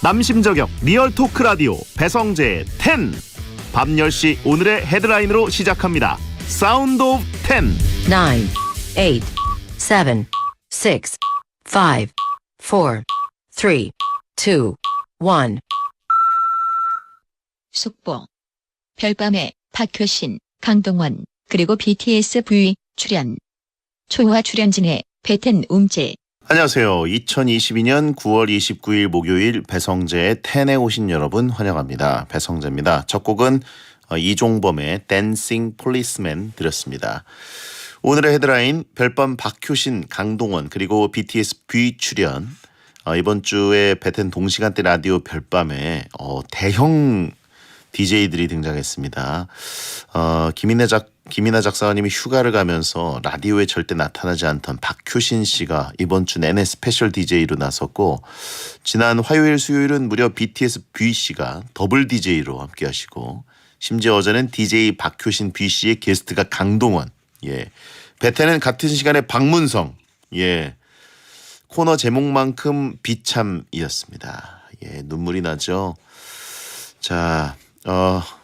남심저격 리얼 토크 라디오 배성재의 10. 밤 10시 오늘의 헤드라인으로 시작합니다. 사운드 오브 10. 9, 8, 7, 6, 5, 4, 3, 2, 1. 속보. 별밤에 박효신, 강동원, 그리고 BTS V 출연. 초호화 출연진의 베텐 움찔. 안녕하세요. 2022년 9월 29일 목요일 배성재의 10에 오신 여러분 환영합니다. 배성재입니다. 첫 곡은 이종범의 댄싱 폴리스맨 들었습니다. 오늘의 헤드라인 별밤 박효신, 강동원 그리고 BTS V 출연. 이번 주에 베텐 동시간대 라디오 별밤에 대형 DJ들이 등장했습니다. 김이나 작사가님이 휴가를 가면서 라디오에 절대 나타나지 않던 박효신 씨가 이번 주 내내 스페셜 DJ로 나섰고, 지난 화요일 수요일은 무려 BTS V 씨가 더블 DJ로 함께 하시고, 심지어 어제는 DJ 박효신 V 씨의 게스트가 강동원. 예. 베텐은 같은 시간에 박문성. 예. 코너 제목만큼 비참이었습니다. 예, 눈물이 나죠. 자,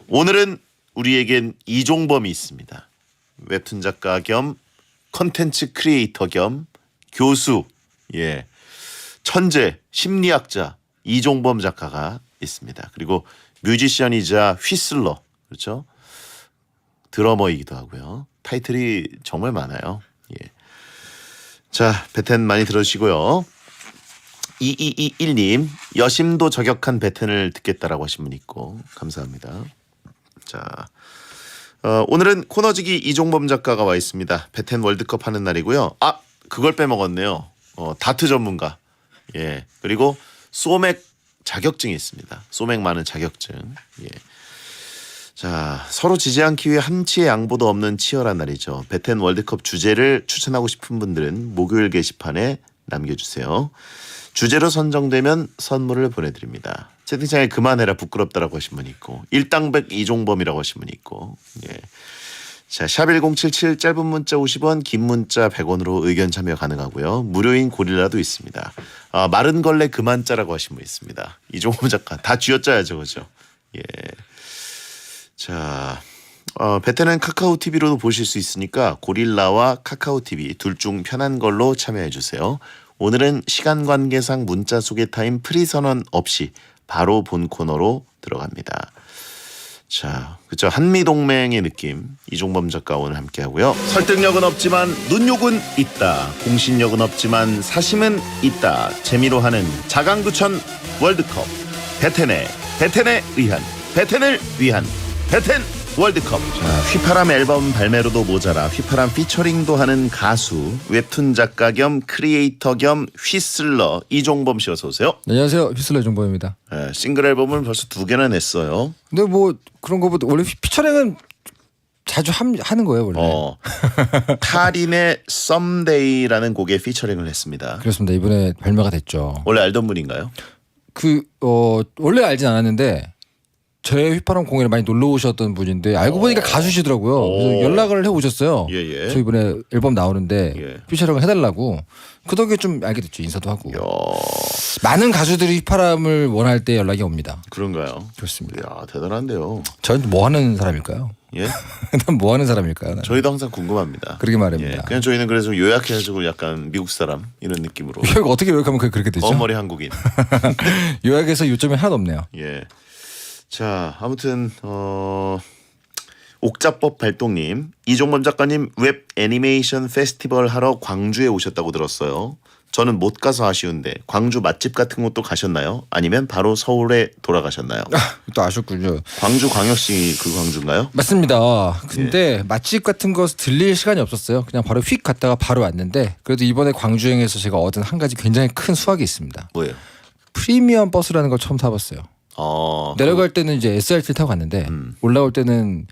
오늘은 우리에겐 이종범이 있습니다. 웹툰 작가 겸 컨텐츠 크리에이터 겸 교수, 예, 천재, 심리학자 이종범 작가가 있습니다. 그리고 뮤지션이자 휘슬러, 그렇죠? 드러머이기도 하고요. 타이틀이 정말 많아요. 예. 자, 베텐 많이 들으시고요. 2221님, 여심도 저격한 베텐을 듣겠다라고 하신 분 있고 감사합니다. 자, 오늘은 코너지기 이종범 작가가 와 있습니다. 베텐 월드컵 하는 날이고요. 아, 그걸 빼먹었네요. 다트 전문가. 예, 그리고 소맥 자격증이 있습니다. 소맥 많은 자격증. 예. 자, 서로 지지 않기 위해 한치의 양보도 없는 치열한 날이죠. 베텐 월드컵 주제를 추천하고 싶은 분들은 목요일 게시판에 남겨주세요. 주제로 선정되면 선물을 보내드립니다. 채팅창에 그만해라 부끄럽다라고 하신 분 있고, 일당백 이종범이라고 하신 분 있고, 예. 자, 샵1077 짧은 문자 50원, 긴 문자 100원으로 의견 참여 가능하고요. 무료인 고릴라도 있습니다. 마른 걸레 그만짜라고 하신 분 있습니다. 이종범 작가 다 쥐어짜야죠, 그죠? 예. 자, 베텐은 카카오 TV로도 보실 수 있으니까 고릴라와 카카오 TV 둘 중 편한 걸로 참여해 주세요. 오늘은 시간 관계상 문자 소개 타임 프리 선언 없이 바로 본 코너로 들어갑니다. 자, 그쵸, 한미동맹의 느낌 이종범 작가 오늘 함께 하고요. 설득력은 없지만 눈욕은 있다. 공신력은 없지만 사심은 있다. 재미로 하는 자강구천 월드컵. 베텐을 위한 베텐 월드컵. 자, 휘파람 앨범 발매로도 모자라 휘파람 피처링도 하는 가수, 웹툰 작가 겸 크리에이터 겸 휘슬러 이종범 씨 어서 오세요. 안녕하세요. 휘슬러 이종범입니다. 네, 싱글 앨범을 벌써 2개나 냈어요. 근데 뭐 그런 거보다 원래 피처링은 자주 하는 거예요 원래. 카린의 Someday라는 곡에 피처링을 했습니다. 그렇습니다. 이번에 발매가 됐죠. 원래 알던 분인가요? 원래 알진 않았는데 제 휘파람 공연에 많이 놀러 오셨던 분인데 알고 보니까 가수시더라고요. 그래서 연락을 해 오셨어요. 예. 저 이번에 앨범 나오는데 예. 피처링을 해달라고. 그 덕에 좀 알게 됐죠. 인사도 하고. 많은 가수들이 휘파람을 원할 때 연락이 옵니다. 그런가요? 그렇습니다. 이야, 대단한데요. 저는 뭐 하는 사람일까요? 예? 난 뭐 하는 사람일까요? 나는? 저희도 항상 궁금합니다. 그러게 말입니다. 예, 그냥 저희는 그래서 요약해가지고 약간 미국 사람 이런 느낌으로. 요약 어떻게 요약하면 그렇게 되죠? 검은머리 한국인. 요약에서 요점이 하나도 없네요. 예. 자, 아무튼 옥자법 발동님, 이종범 작가님 웹 애니메이션 페스티벌 하러 광주에 오셨다고 들었어요. 저는 못 가서 아쉬운데 광주 맛집 같은 곳도 가셨나요? 아니면 바로 서울에 돌아가셨나요? 또 아셨군요. 광주 광역시 그 광주인가요? 맞습니다. 근데 맛집 같은 거 들릴 시간이 없었어요. 그냥 바로 휙 갔다가 바로 왔는데, 그래도 이번에 광주 여행에서 제가 얻은 한 가지 굉장히 큰 수확이 있습니다. 뭐예요? 프리미엄 버스라는 걸 처음 타봤어요. 내려갈 때는 이제 SRT를 타고 갔는데 올라올 때는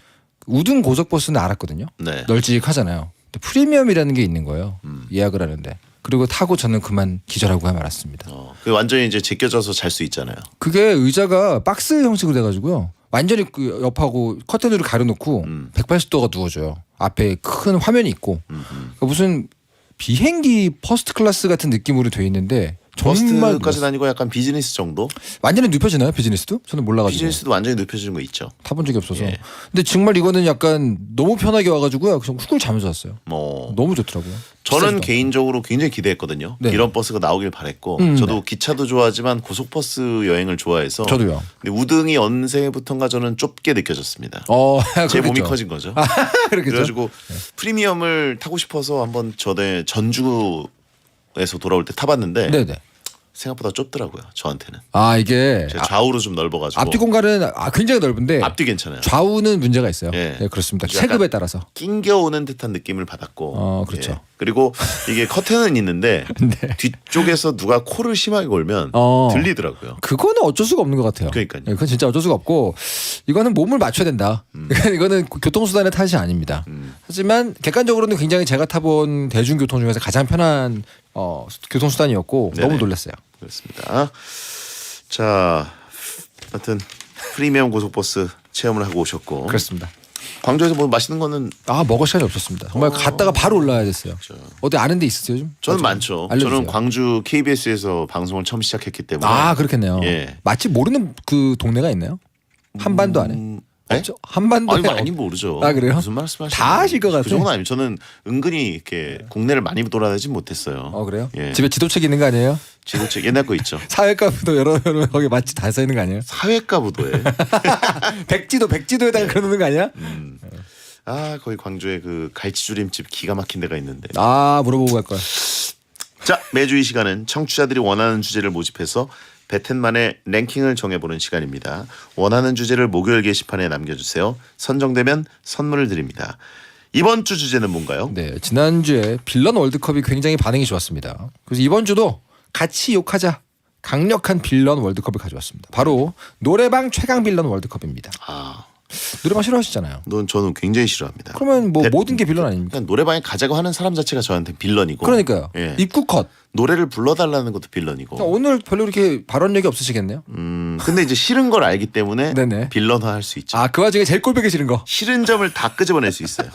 우등 고속버스는 알았거든요. 네. 널찍하잖아요. 근데 프리미엄이라는 게 있는 거예요. 예약을 하는데. 그리고 타고 저는 그만 기절하고 말았습니다. 그 완전히 이제 제껴져서 잘 수 있잖아요. 그게 의자가 박스 형식으로 돼가지고요. 완전히 그 옆하고 커튼으로 가려놓고 180도가 누워져요. 앞에 큰 화면이 있고 그러니까 무슨 비행기 퍼스트 클래스 같은 느낌으로 돼 있는데 정말 버스트까지는 아니고 약간 비즈니스 정도? 완전히 눕혀지나요 비즈니스도? 저는 몰라가지고 비즈니스도 완전히 눕혀지는 거 있죠. 타본 적이 없어서. 예. 근데 정말 이거는 약간 너무 편하게 와가지고요. 그냥 훅 자면서 왔어요. 뭐 너무 좋더라고요. 저는 비싸지도 개인적으로 굉장히 기대했거든요. 네. 이런 버스가 나오길 바랬고 저도 네. 기차도 좋아하지만 고속버스 여행을 좋아해서 저도요. 근데 우등이 언제부턴가 저는 좁게 느껴졌습니다. 제 그렇겠죠. 몸이 커진 거죠. 그렇겠죠. 그래가지고 프리미엄을 타고 싶어서 한번 전에 전주에서 돌아올 때 타봤는데 네네. 생각보다 좁더라고요. 저한테는. 이게 제가 좌우로 좀 넓어가지고 앞뒤 공간은 굉장히 넓은데 앞뒤 괜찮아요. 좌우는 문제가 있어요. 예. 네, 그렇습니다. 약간 체급에 따라서. 낑겨 오는 듯한 느낌을 받았고. 그렇죠. 그리고 이게 커튼은 있는데 네. 뒤쪽에서 누가 코를 심하게 골면 들리더라고요. 그거는 어쩔 수가 없는 것 같아요. 그러니까요. 네, 그건 진짜 어쩔 수가 없고 이거는 몸을 맞춰야 된다. 이거는 교통수단의 탓이 아닙니다. 하지만 객관적으로는 굉장히 제가 타본 대중교통 중에서 가장 편한 교통수단이었고 네네. 너무 놀랐어요. 그렇습니다. 자, 하여튼 프리미엄 고속버스 체험을 하고 오셨고 그렇습니다. 광주에서 뭐 맛있는 거는 먹을 시간이 없었습니다. 정말 갔다가 바로 올라야 됐어요. 그렇죠. 어디 아는 데 있으세요 좀? 저는 많죠. 알려주세요. 저는 광주 KBS에서 방송을 처음 시작했기 때문에 그렇겠네요. 예. 맛집 모르는 그 동네가 있나요? 한반도 안에? 네? 없죠? 한반도에 많이 모르죠. 그래요? 무슨 말씀하시는 다 아실 것 같아요. 그 정도는 아니에요. 저는 은근히 이렇게 국내를 많이 돌아다니지 못했어요. 그래요? 예. 집에 지도책 있는 거 아니에요? 지도책 옛날 거 있죠. 사회과부도 여러 거기 맛집 다 써 있는 거 아니에요? 사회과 부도에 백지도에다가 그러는 거 아니야? 거기 광주에 그 갈치조림집 기가 막힌 데가 있는데. 물어보고 갈 거야. 자, 매주 이 시간은 청취자들이 원하는 주제를 모집해서 배텐만의 랭킹을 정해보는 시간입니다. 원하는 주제를 목요일 게시판에 남겨주세요. 선정되면 선물을 드립니다. 이번 주 주제는 뭔가요? 네, 지난주에 빌런 월드컵이 굉장히 반응이 좋았습니다. 그래서 이번 주도 같이 욕하자. 강력한 빌런 월드컵을 가져왔습니다. 바로 노래방 최강 빌런 월드컵입니다. 노래방 싫어하시잖아요. 저는 굉장히 싫어합니다. 그러면 모든 게 빌런 아닙니까? 그냥 노래방에 가자고 하는 사람 자체가 저한테 빌런이고. 그러니까요. 예. 입구 컷. 노래를 불러달라는 것도 빌런이고. 그러니까 오늘 별로 이렇게 발언력이 없으시겠네요. 근데 이제 싫은 걸 알기 때문에 네네. 빌런화할 수 있죠. 그 와중에 제일 꼴보기 싫은 거. 싫은 점을 다 끄집어낼 수 있어요.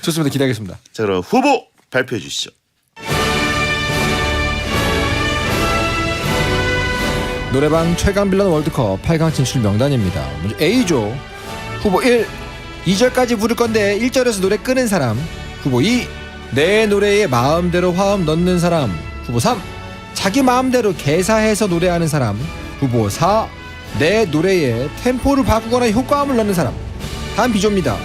좋습니다. 기대하겠습니다. 자, 그럼 후보 발표해 주시죠. 노래방 최강 빌런 월드컵 8강 진출 명단입니다. 먼저 A조 후보 1. 2절까지 부를 건데 1절에서 노래 끄는 사람. 후보 2. 내 노래에 마음대로 화음 넣는 사람. 후보 3. 자기 마음대로 개사해서 노래하는 사람. 후보 4. 내 노래에 템포를 바꾸거나 효과음을 넣는 사람. 다음 B조입니다.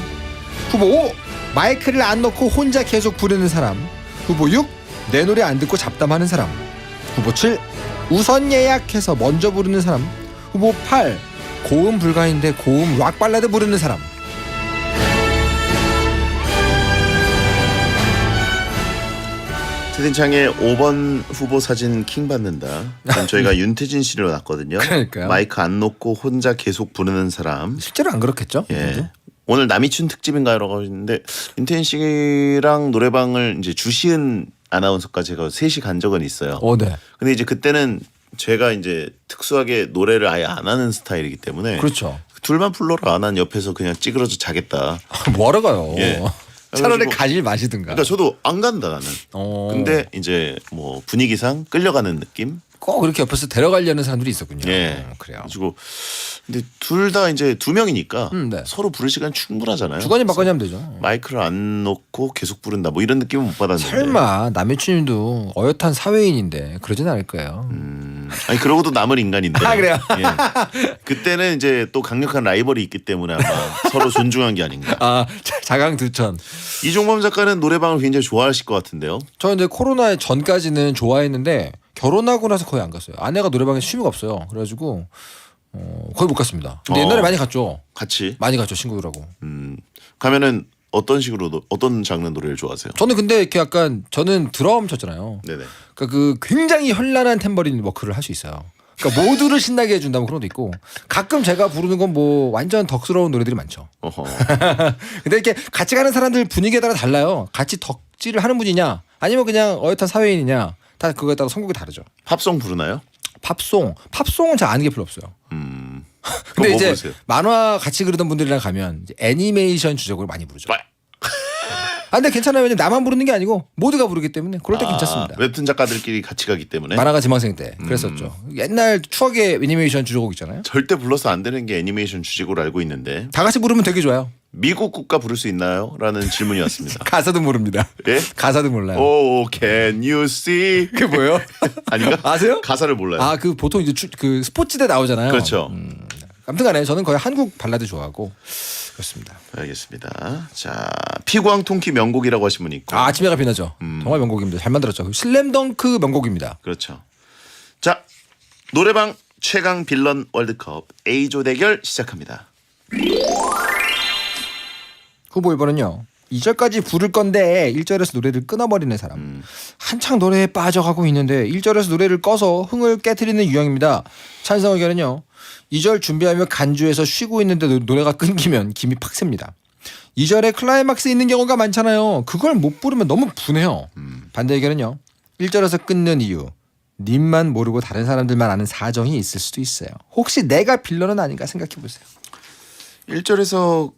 후보 5. 마이크를 안 넣고 혼자 계속 부르는 사람. 후보 6. 내 노래 안 듣고 잡담하는 사람. 후보 7. 우선 예약해서 먼저 부르는 사람. 후보 8. 고음 불가인데 고음 락 발라드 부르는 사람. 채팅창에 5번 후보 사진 킹 받는다. 그럼 저희가 윤태진 씨를 놨거든요. 그러니까요. 마이크 안 놓고 혼자 계속 부르는 사람. 실제로 안 그렇겠죠? 예. 오늘 남이춘 특집인가요라고 하는데 윤태진 씨랑 노래방을 이제 주시은 아나운서까지 제가 셋이 간 적은 있어요. 네. 근데 이제 그때는 제가 이제 특수하게 노래를 아예 안 하는 스타일이기 때문에 그렇죠. 둘만 불러라. 난 옆에서 그냥 찌그러져 자겠다. 뭐하러 가요? 예. 차라리 그래가지고- 가질 마시든가. 그러니까 저도 안 간다 나는. 근데 근데 이제 뭐 분위기상 끌려가는 느낌. 꼭 그렇게 옆에서 데려가려는 사람들이 있었군요. 예. 그래요. 가지고 근데 둘 다 이제 두 명이니까 네. 서로 부를 시간 충분하잖아요. 주거니 받거니 하면 되죠. 마이크를 안 놓고 계속 부른다. 뭐 이런 느낌은 못 받았는데. 설마 남해춘님도 어엿한 사회인인데 그러진 않을 거예요. 아니 그러고도 남을 인간인데. 그래요? 예. 그때는 이제 또 강력한 라이벌이 있기 때문에 아마 서로 존중한 게 아닌가. 자강두천. 이종범 작가는 노래방을 굉장히 좋아하실 것 같은데요. 저 이제 코로나 전까지는 좋아했는데 결혼하고 나서 거의 안 갔어요. 아내가 노래방에 취미가 없어요. 그래가지고 거의 못 갔습니다. 근데 옛날에 많이 갔죠. 같이. 많이 갔죠 친구들하고. 가면은 어떤 식으로 어떤 장르 노래를 좋아하세요? 저는 근데 이렇게 약간 저는 드럼 쳤잖아요. 네네. 그러니까 그 굉장히 현란한 탬버린 워크를 할 수 있어요. 그러니까 모두를 신나게 해준다 뭐 그런 것도 있고 가끔 제가 부르는 건 뭐 완전 덕스러운 노래들이 많죠. 어허. 근데 이렇게 같이 가는 사람들 분위기에 따라 달라요. 같이 덕질을 하는 분이냐 아니면 그냥 어엿한 사회인이냐 다 그거에 따라 선곡이 다르죠. 팝송 부르나요? 팝송은 잘 아는 게 별로 없어요. 근데 뭐 이제 부르세요? 만화 같이 그리던 분들이랑 가면 이제 애니메이션 주적을 많이 부르죠. 근데 괜찮아요. 왜냐면 나만 부르는 게 아니고 모두가 부르기 때문에 그럴 때 괜찮습니다. 웹툰 작가들끼리 같이 가기 때문에 만화가 지망생 때 그랬었죠. 옛날 추억의 애니메이션 주제곡 있잖아요. 절대 불러서 안 되는 게 애니메이션 주제곡으로 알고 있는데 다 같이 부르면 되게 좋아요. 미국 국가 부를 수 있나요? 라는 질문이 왔습니다. 가사도 모릅니다. 예? 가사도 몰라요. Oh, can you see? 그게 뭐예요? 아닌가? 아세요? 가사를 몰라요. 아, 그 보통 이제 그 스포츠대 나오잖아요. 그렇죠. 아무튼간에 저는 거의 한국 발라드 좋아하고 그렇습니다. 알겠습니다. 자, 피광통키 명곡이라고 하신 분이 있고. 아침에가 빛나죠. 정말 명곡입니다. 잘 만들었죠. 슬램덩크 명곡입니다. 그렇죠. 자, 노래방 최강 빌런 월드컵 A조 대결 시작합니다. 후보 1번은요. 2절까지 부를 건데 1절에서 노래를 끊어버리는 사람. 한창 노래에 빠져가고 있는데 1절에서 노래를 꺼서 흥을 깨트리는 유형입니다. 찬성 의견은요. 2절 준비하며 간주해서 쉬고 있는데 노래가 끊기면 김이 팍 셉니다. 2절에 클라이막스 있는 경우가 많잖아요. 그걸 못 부르면 너무 분해요. 반대 의견은요. 1절에서 끊는 이유. 님만 모르고 다른 사람들만 아는 사정이 있을 수도 있어요. 혹시 내가 빌런은 아닌가 생각해보세요. 1절에서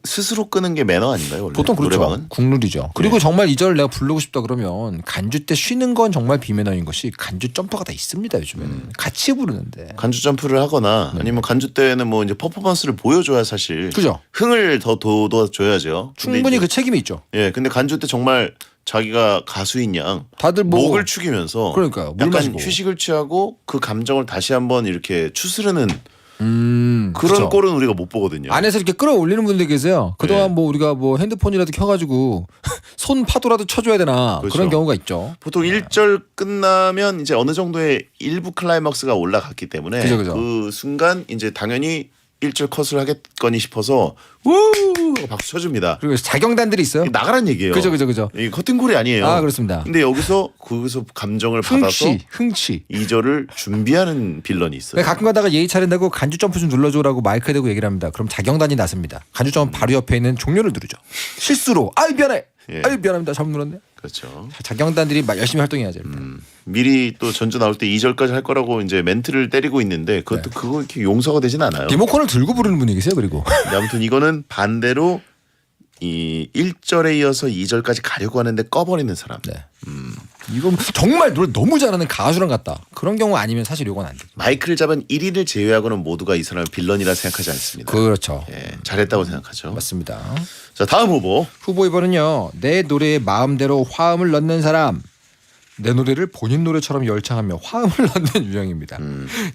스스로 끄는 게 매너 아닌가요? 원래? 보통 그렇죠. 노래방은? 국룰이죠. 그리고 정말 2절을 내가 부르고 싶다 그러면 간주 때 쉬는 건 정말 비매너인 것이 간주 점퍼가 다 있습니다. 요즘에는. 같이 부르는데. 간주 점프를 하거나 아니면 간주 때는 뭐 이제 퍼포먼스를 보여줘야 사실 그죠. 흥을 더 돋워줘야죠. 근데 충분히 이제- 그 책임이 있죠. 예, 근데 간주 때 정말 자기가 가수인 양 다들 뭐 목을 축이면서 그러니까요. 물 약간 마시고. 휴식을 취하고 그 감정을 다시 한번 이렇게 추스르는 그런 그쵸. 꼴은 우리가 못 보거든요. 안에서 이렇게 끌어올리는 분들 계세요. 그동안 네. 뭐 우리가 뭐 핸드폰이라도 켜가지고 손 파도라도 쳐줘야 되나 그렇죠. 그런 경우가 있죠. 보통 1절 끝나면 이제 어느 정도의 일부 클라이막스가 올라갔기 때문에 그죠. 그 순간 이제 당연히 1절 컷을 하겠거니 싶어서 우 박수 쳐줍니다. 그리고 자경단들이 있어요. 나가란 얘기예요. 그죠. 이 커튼콜이 아니에요. 아 그렇습니다. 근데 거기서 감정을 받아서 흥치. 2절을 준비하는 빌런이 있어요. 가끔 가다가 예의 차린다고 간주 점프 좀 눌러줘라고 마이크에 대고 얘기를 합니다. 그럼 자경단이 나섭니다. 간주 점프 바로 옆에 있는 종료를 누르죠. 실수로 아이 미안해. 예. 아이 미안합니다. 잘못 눌렀네. 그렇죠. 자경단들이 열심히 활동해야죠. 일단. 미리 또 전주 나올 때 2절까지 할 거라고 이제 멘트를 때리고 있는데 그것도 그거 이렇게 용서가 되진 않아요. 리모컨을 들고 부르는 분이 계세요. 그리고 근데 아무튼 이거는 반대로 이 1절에 이어서 2절까지 가려고 하는데 꺼버리는 사람. 네. 이거 정말 노래 너무 잘하는 가수랑 같다. 그런 경우 아니면 사실 이건 안 돼. 마이크를 잡은 1인을 제외하고는 모두가 이 사람을 빌런이라 생각하지 않습니다. 그렇죠. 예, 잘했다고 생각하죠. 맞습니다. 자, 다음 후보. 후보 2번은요. 내 노래에 마음대로 화음을 넣는 사람. 내 노래를 본인 노래처럼 열창하며 화음을 넣는 유형입니다.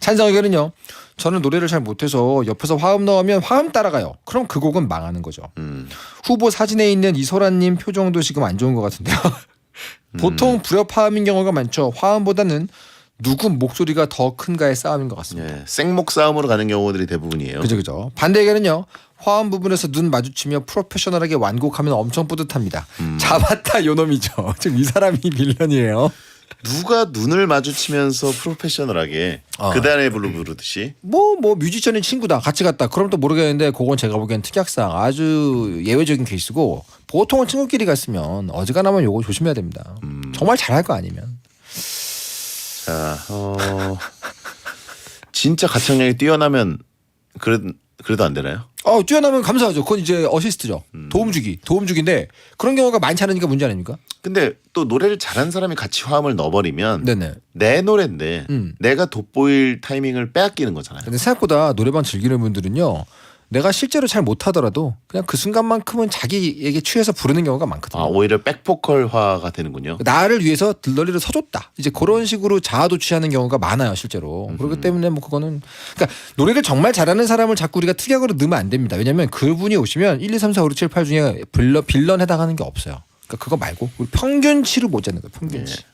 찬성 의견은요. 저는 노래를 잘 못해서 옆에서 화음 넣으면 화음 따라가요. 그럼 그 곡은 망하는 거죠. 후보 사진에 있는 이소라님 표정도 지금 안 좋은 것 같은데요. 보통 불협화음인 경우가 많죠. 화음보다는 누구 목소리가 더 큰가의 싸움인 것 같습니다. 예, 생목 싸움으로 가는 경우들이 대부분이에요. 그죠. 반대 의견은요. 화음 부분에서 눈 마주치며 프로페셔널하게 완곡하면 엄청 뿌듯합니다. 잡았다 요놈이죠. 지금 이 사람이 빌런이에요. 누가 눈을 마주치면서 프로페셔널하게 그단의 블루 부르듯이 뭐 뮤지션의 친구다 같이 갔다 그럼 또 모르겠는데 그건 제가 보기엔 특약상 아주 예외적인 케이스고 보통은 친구끼리 갔으면 어지간하면 요거 조심해야 됩니다. 정말 잘할 거 아니면. 자, 진짜 가창력이 뛰어나면 그래도 안 되나요? 뛰어나면 감사하죠. 그건 이제 어시스트죠. 도움주기인데 그런 경우가 많지 않으니까 문제 아닙니까? 근데 또 노래를 잘하는 사람이 같이 화음을 넣어버리면 네네. 내 노래인데 내가 돋보일 타이밍을 빼앗기는 거잖아요. 근데 생각보다 노래방 즐기는 분들은요. 내가 실제로 잘 못하더라도 그냥 그 순간만큼은 자기에게 취해서 부르는 경우가 많거든요. 오히려 백보컬화가 되는군요. 나를 위해서 들러리를 서줬다. 이제 그런 식으로 자아도취하는 경우가 많아요, 실제로. 그렇기 때문에 뭐 그거는 그러니까 노래를 정말 잘하는 사람을 자꾸 우리가 특약으로 넣으면 안 됩니다. 왜냐하면 그분이 오시면 1, 2, 3, 4, 5, 6, 7, 8 중에 빌런 해당하는 게 없어요. 그러니까 그거 말고 우리 평균치를 못 잡는 거예요. 평균치.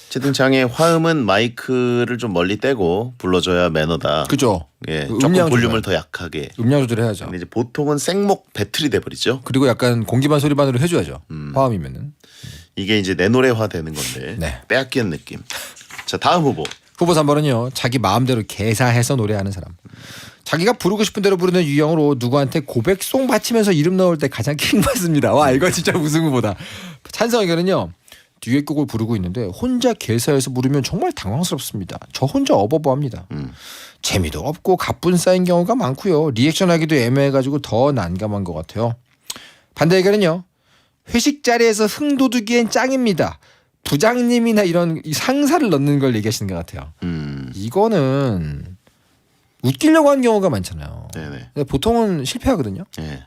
채팅창에 화음은 마이크를 좀 멀리 떼고 불러줘야 매너다. 그죠. 예, 음량 조금 조절. 볼륨을 더 약하게. 음량 조절해야죠. 근데 이제 보통은 생목 배틀이 돼버리죠. 그리고 약간 공기반 소리반으로 해줘야죠. 화음이면은. 이게 이제 내 노래화 되는 건데 네. 빼앗기는 느낌. 자, 다음 후보. 후보 3번은요. 자기 마음대로 개사해서 노래하는 사람. 자기가 부르고 싶은 대로 부르는 유형으로 누구한테 고백송 바치면서 이름 넣을 때 가장 킹받습니다. 와 이거 진짜 무슨 후보다. 찬성 의견은요. 듀엣곡을 부르고 있는데 혼자 개사해서 부르면 정말 당황스럽습니다. 저 혼자 어버버합니다. 재미도 없고 가뿐 쌓인 경우가 많고요. 리액션하기도 애매해가지고 더 난감한 것 같아요. 반대 의견은요. 회식 자리에서 흥도두기엔 짱입니다. 부장님이나 이런 이 상사를 넣는 걸 얘기하시는 것 같아요. 이거는 웃기려고 하는 경우가 많잖아요. 네네. 근데 보통은 실패하거든요. 네.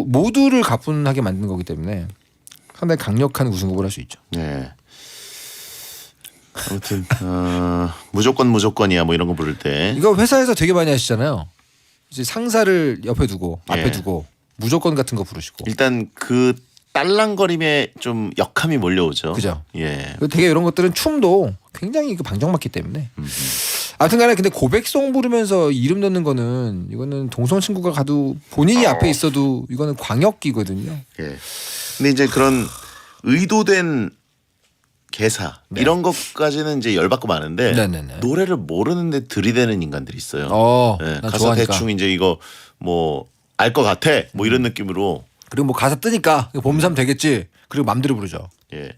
모두를 가뿐하게 만드는 거기 때문에 상당히 강력한 우승 후보를 할 수 있죠. 네. 아무튼 무조건이야 뭐 이런 거 부를 때 이거 회사에서 되게 많이 하시잖아요. 이제 상사를 옆에 두고 앞에 예. 두고 무조건 같은 거 부르시고. 일단 그 딸랑거림에 좀 역함이 몰려오죠. 그죠. 예. 그리고 되게 이런 것들은 춤도 굉장히 그 방정맞기 때문에. 아무튼간에 근데 고백송 부르면서 이름 넣는 거는 이거는 동성 친구가 가도 본인이 앞에 있어도 이거는 광역기거든요. 예. 근데 이제 그런 의도된 개사 네. 이런 것까지는 이제 열받고 마는데 네네네. 노래를 모르는데 들이대는 인간들이 있어요. 예, 난 가서 좋아하니까. 대충 이제 이거 뭐 알 것 같아 뭐 이런 느낌으로 그리고 뭐 가사 뜨니까 이거 봄삼 되겠지. 그리고 맘대로 부르죠. 예.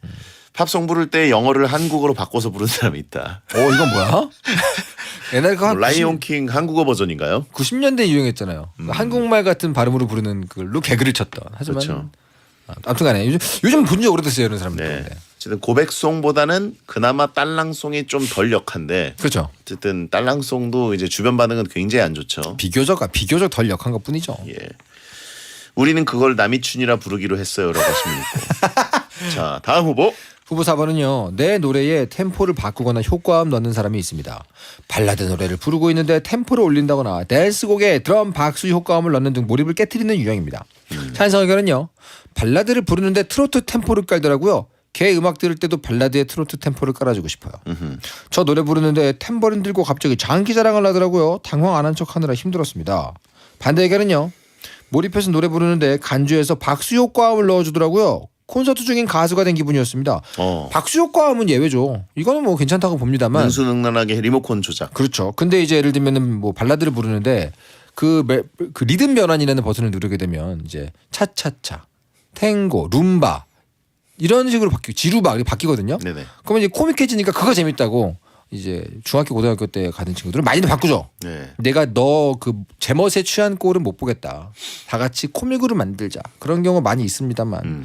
팝송 부를 때 영어를 한국어로 바꿔서 부르는 사람이 있다. 이건 뭐야? 옛날에 그 라이온킹 한국어 버전인가요? 90년대 유행했잖아요. 한국말 같은 발음으로 부르는 그걸로 개그를 쳤던. 하지만 그렇죠. 아무튼간에 요즘 본지 오래됐어요 이런 사람들. 네. 네. 어쨌든 고백송보다는 그나마 딸랑송이 좀 덜 역한데 그렇죠. 어쨌든 딸랑송도 이제 주변 반응은 굉장히 안 좋죠. 비교적 덜 역한 것 뿐이죠. 예. 우리는 그걸 남이춘이라 부르기로 했어요라고 하시면 있고. 자, 다음 후보. 후보 4번은요. 내 노래에 템포를 바꾸거나 효과음 넣는 사람이 있습니다. 발라드 노래를 부르고 있는데 템포를 올린다거나 댄스곡에 드럼 박수 효과음을 넣는 등 몰입을 깨트리는 유형입니다. 찬성 의견은요. 발라드를 부르는데 트로트 템포를 깔더라고요. 걔 음악 들을 때도 발라드에 트로트 템포를 깔아주고 싶어요. 저 노래 부르는데 탬버린 들고 갑자기 장기 자랑을 하더라고요. 당황 안 한 척하느라 힘들었습니다. 반대 의견은요. 몰입해서 노래 부르는데 간주에서 박수 효과음을 넣어주더라고요. 콘서트 중인 가수가 된 기분이었습니다. 박수 효과음은 예외죠. 이거는 뭐 괜찮다고 봅니다만. 능수능란하게 리모컨 조작. 그렇죠. 근데 이제 예를 들면은 뭐 발라드를 부르는데 그 리듬 변환이라는 버튼을 누르게 되면 이제 차차차, 탱고, 룸바 이런 식으로 지루바 이렇게 바뀌거든요. 네네. 그러면 이제 코믹해지니까 그거 재밌다고 이제 중학교 고등학교 때 가는 친구들은 많이들 바꾸죠. 네. 내가 너 그 제멋에 취한 꼴은 못 보겠다. 다 같이 코믹으로 만들자. 그런 경우 많이 있습니다만.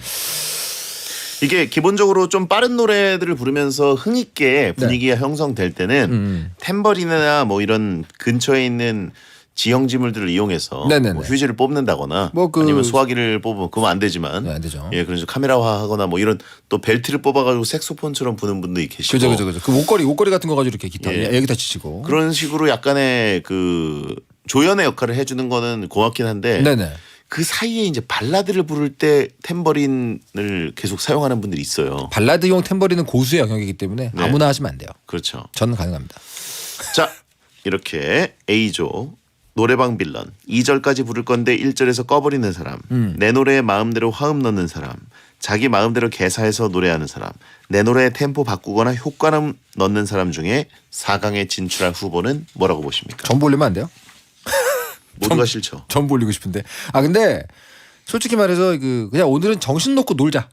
이게 기본적으로 좀 빠른 노래들을 부르면서 흥 있게 분위기가 형성될 때는 탬버린이나 뭐 이런 근처에 있는 지형지물들을 이용해서 네네네. 뭐 휴지를 뽑는다거나 뭐 아니면 소화기를 뽑으면 그건 안 되지만 네, 안 되죠. 예, 그래서 카메라화하거나 뭐 이런 또 벨트를 뽑아가지고 색소폰처럼 부는 분들이 계시고 그죠. 그 목걸이 같은 거 가지고 이렇게 기타 예. 여기다 치시고. 그런 식으로 약간의 그 조연의 역할을 해주는 거는 고맙긴 한데 네네. 그 사이에 이제 발라드를 부를 때 탬버린을 계속 사용하는 분들이 있어요. 발라드용 탬버린은 고수의 영역이기 때문에 네. 아무나 하시면 안 돼요. 그렇죠. 저는 가능합니다. 자, 이렇게 A조 노래방 빌런 2절까지 부를 건데 1절에서 꺼버리는 사람, 내 노래에 마음대로 화음 넣는 사람, 자기 마음대로 개사해서 노래하는 사람, 내 노래에 템포 바꾸거나 효과음 넣는 사람 중에 4강에 진출할 후보는 뭐라고 보십니까? 전부 올리면 안 돼요? 모두가 싫죠. 전부 올리고 싶은데. 근데 솔직히 말해서 그냥 오늘은 정신 놓고 놀자.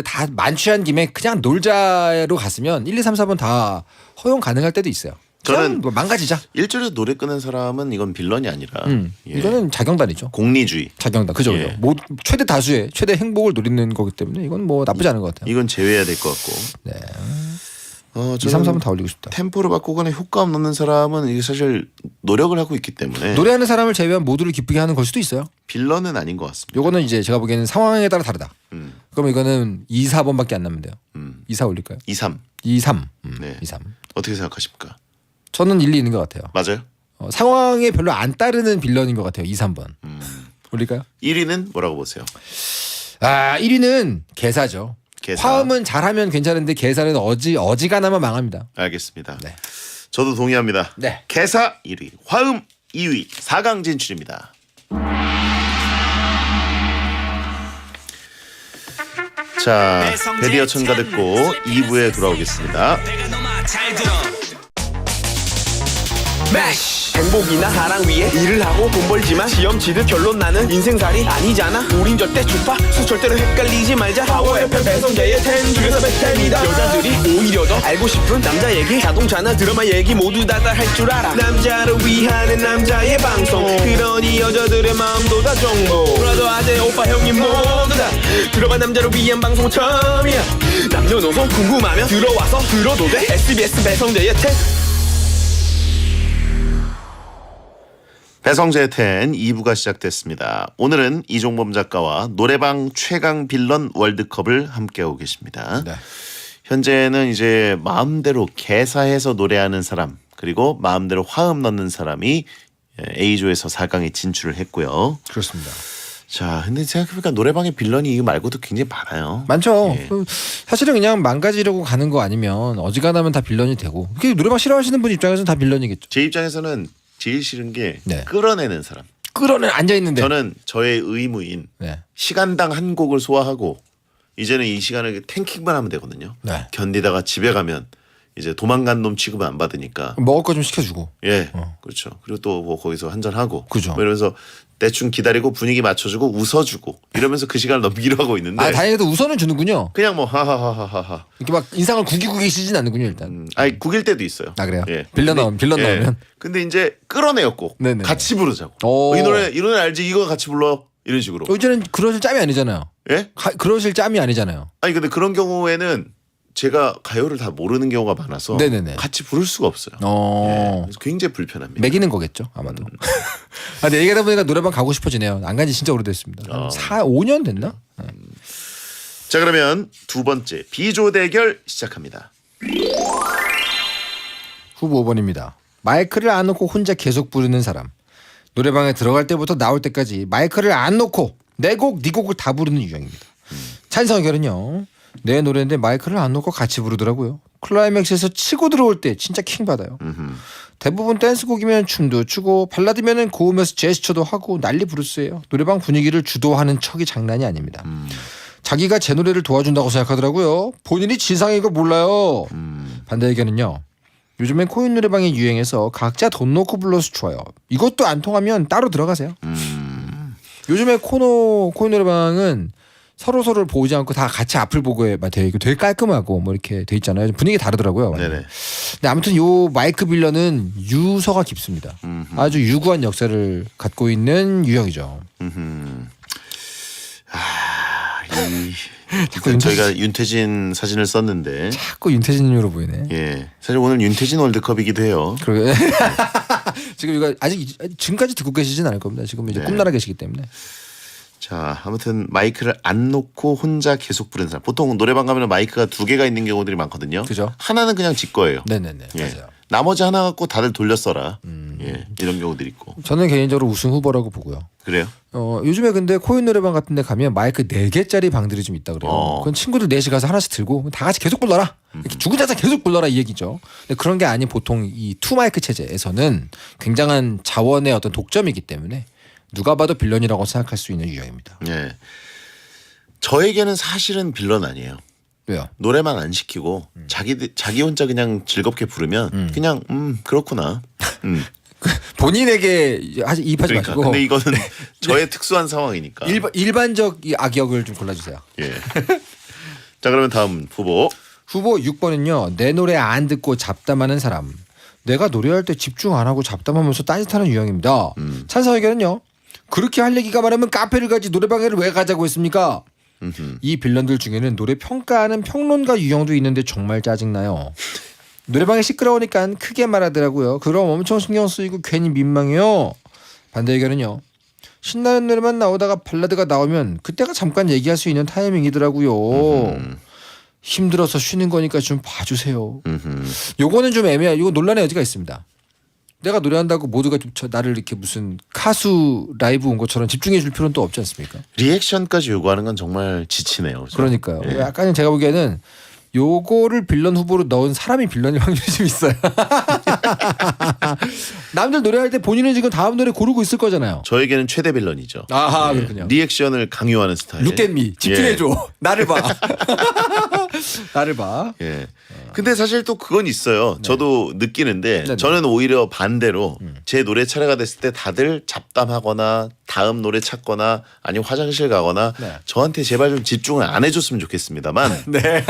다 만취한 김에 그냥 놀자로 갔으면 1, 2, 3, 4번 다 허용 가능할 때도 있어요. 저는 뭐 망가지자. 1절에서 노래 끄는 사람은 이건 빌런이 아니라 예. 이거는 자경단이죠. 공리주의. 자경단. 그죠. 예. 뭐 최대 다수의 최대 행복을 노리는 거기 때문에 이건 뭐 나쁘지 않은 것 같아요. 이건 제외해야 될 것 같고. 네. 2, 저는 3, 4번 다 올리고 싶다. 템포를 바꾸거나 효과음 넣는 사람은 이게 사실 노력을 하고 있기 때문에 노래하는 사람을 제외한 모두를 기쁘게 하는 걸 수도 있어요. 빌런은 아닌 것 같습니다. 요거는 이제 제가 보기에는 상황에 따라 다르다. 음. 그럼 이거는 2, 4번밖에 안 남는데요. 2, 4 올릴까요? 2, 3 2, 3. 네. 2, 3. 어떻게 생각하십니까? 저는 일리 있는 것 같아요. 맞아요? 상황에 별로 안 따르는 빌런인 것 같아요. 2, 3번. 올릴까요? 1위는 뭐라고 보세요? 1위는 개사죠. 개사. 화음은 잘하면 괜찮은데 개사는 어지간하면 망합니다. 알겠습니다. 네. 저도 동의합니다. 네. 개사 1위, 화음 2위, 4강 진출입니다. 자, 베리어 천가 듣고 2부에 돌아오겠습니다. 매시 행복이나 사랑 위해 일을 하고 돈 벌지만 시험 치듯 결론 나는 인생살이 아니잖아. 우린 절대 주파수 절대로 헷갈리지 말자. 파워 FM 배성재의 10 중에서 베텐이다. 여자들이 오히려 더 알고 싶은 남자 얘기, 자동차나 드라마 얘기 모두 다 할 줄 알아. 남자를 위하는 남자의 방송, 그러니 여자들의 마음도 다 정보. 브라더 아재 오빠 형님 모두 다 들어봐. 남자를 위한 방송 처음이야. 남녀노소 궁금하면 들어와서 들어도 돼. SBS 배성재의 10. 배성재의 10 2부가 시작됐습니다. 오늘은 이종범 작가와 노래방 최강 빌런 월드컵을 함께하고 계십니다. 네. 현재는 이제 마음대로 개사해서 노래하는 사람, 그리고 마음대로 화음 넣는 사람이 A조에서 4강에 진출을 했고요. 그렇습니다. 자, 근데 생각해보니까 노래방의 빌런이 이거 말고도 굉장히 많아요. 많죠. 예. 사실은 그냥 망가지려고 가는 거 아니면 어지간하면 다 빌런이 되고. 그게 노래방 싫어하시는 분 입장에서는 다 빌런이겠죠. 제 입장에서는 제일 싫은 게 네. 끌어내는 사람. 끌어내 앉아 있는데. 저는 저의 의무인 네. 시간당 한 곡을 소화하고 이제는 이 시간을 탱킹만 하면 되거든요. 네. 견디다가 집에 가면 이제 도망간 놈 취급 안 받으니까. 먹을 거 좀 시켜주고. 예, 그렇죠. 그리고 또 뭐 거기서 한잔 하고. 그죠. 뭐 이러면서 대충 기다리고 분위기 맞춰주고 웃어주고 이러면서 그 시간을 넘기려 하고 있는데. 아 다행히도 우선은 주는군요. 그냥 뭐 하하하하하. 이렇게 막 인상을 구기고 계시진 않는군요 일단. 아니 구길 때도 있어요. 아 그래요? 예. 빌런 근데- 나오면. 근데 이제 끌어내요 꼭. 네네. 같이 부르자고. 오. 이 노래 알지? 이거 같이 불러. 이런 식으로. 이제는 그러실 짬이 아니잖아요. 예? 그러실 짬이 아니잖아요. 아니 근데 그런 경우에는 제가 가요를 다 모르는 경우가 많아서 네네네. 같이 부를 수가 없어요. 어. 그래서 굉장히 불편합니다. 매기는 거겠죠 아마도. 아, 근데 얘기하다 보니까 노래방 가고 싶어지네요. 안 간지 진짜 오래됐습니다. 한 5년 됐나? 네. 자 그러면 두 번째 B조 대결 시작합니다. 후보 5번입니다. 마이크를 안 놓고 혼자 계속 부르는 사람. 노래방에 들어갈 때부터 나올 때까지 마이크를 안 놓고 내 곡, 네 곡을 다 부르는 유형입니다. 찬성 의견은요. 내 노래인데 마이크를 안 놓고 같이 부르더라고요. 클라이맥스에서 치고 들어올 때 진짜 킹 받아요. 대부분 댄스곡이면 춤도 추고 발라드면은 고음에서 제스처도 하고 난리 부르스예요. 노래방 분위기를 주도하는 척이 장난이 아닙니다. 자기가 제 노래를 도와준다고 생각하더라고요. 본인이 진상인 거 몰라요. 반대 의견은요. 요즘엔 코인 노래방이 유행해서 각자 돈 놓고 불러서 좋아요. 이것도 안 통하면 따로 들어가세요. 요즘에 코인 노래방은 서로를 보지 않고 다 같이 앞을 보고 되어 있고 되게 깔끔하고 뭐 이렇게 돼 있잖아요. 분위기 다르더라고요. 네네. 근데 아무튼 요 마이크 빌런은 유서가 깊습니다. 아주 유구한 역사를 갖고 있는 유형이죠. 자꾸 저희가 윤태진 사진을 썼는데 자꾸 윤태진으로 보이네. 예 사실 오늘 윤태진 월드컵이기도 해요. 그러게. 지금 이거 아직 지금까지 듣고 계시진 않을 겁니다. 지금 이제 네. 꿈나라 계시기 때문에. 자 아무튼 마이크를 안 놓고 혼자 계속 부르는 사람. 보통 노래방 가면 마이크가 두 개가 있는 경우들이 많거든요. 그죠. 하나는 그냥 지 거예요. 네네네. 예. 맞아요. 나머지 하나 갖고 다들 돌려 써라. 예 이런 경우들이 있고. 저는 개인적으로 우승 후보라고 보고요. 그래요? 요즘에 근데 코인 노래방 같은 데 가면 마이크 4개짜리 방들이 좀 있다 그래요. 그건 친구들 넷이 가서 하나씩 들고 다 같이 계속 불러라. 이렇게 죽은 자상 계속 불러라 이 얘기죠. 근데 그런 게 아닌 보통 이 투마이크 체제에서는 굉장한 자원의 어떤 독점이기 때문에 누가 봐도 빌런이라고 생각할 수 있는 유형입니다. 예. 저에게는 사실은 빌런 아니에요. 왜요? 노래만 안 시키고 자기 혼자 그냥 즐겁게 부르면 그냥 그렇구나. 본인에게 이입하지 그러니까 마시고 근데 이거는 저의 특수한 상황이니까. 일반적 이 악역을 좀 골라주세요. 예. 자 그러면 다음 후보. 후보 6번은요. 내 노래 안 듣고 잡담하는 사람. 내가 노래할 때 집중 안 하고 잡담하면서 딴짓하는 유형입니다. 찬성 의견은요. 그렇게 할 얘기가 많으면 카페를 가지 노래방에를 왜 가자고 했습니까? 이 빌런들 중에는 노래 평가하는 평론가 유형도 있는데 정말 짜증나요. 노래방에 시끄러우니까 크게 말하더라고요. 그럼 엄청 신경 쓰이고 괜히 민망해요. 반대 의견은요. 신나는 노래만 나오다가 발라드가 나오면 그때가 잠깐 얘기할 수 있는 타이밍이더라고요. 힘들어서 쉬는 거니까 좀 봐주세요. 요거는 좀 애매해요. 이거 논란의 여지가 있습니다. 내가 노래한다고 모두가 좀 나를 이렇게 무슨 카수 라이브 온 것처럼 집중해 줄 필요는 또 없지 않습니까? 리액션까지 요구하는 건 정말 지치네요. 그죠? 그러니까요. 예. 약간은 제가 보기에는 요거를 빌런 후보로 넣은 사람이 빌런일 확률이 좀 있어요. 남들 노래할 때 본인은 지금 다음 노래 고르고 있을 거잖아요. 저에게는 최대 빌런이죠. 아하, 그렇군요. 리액션을 강요하는 스타일. Look at me. 집중해줘. 나를 봐. 나를 봐. 예. 근데 사실 또 그건 있어요. 저도 느끼는데 네네. 저는 오히려 반대로 제 노래 차례가 됐을 때 다들 잡담하거나 다음 노래 찾거나 아니면 화장실 가거나 네. 저한테 제발 좀 집중을 안 해줬으면 좋겠습니다만. 네.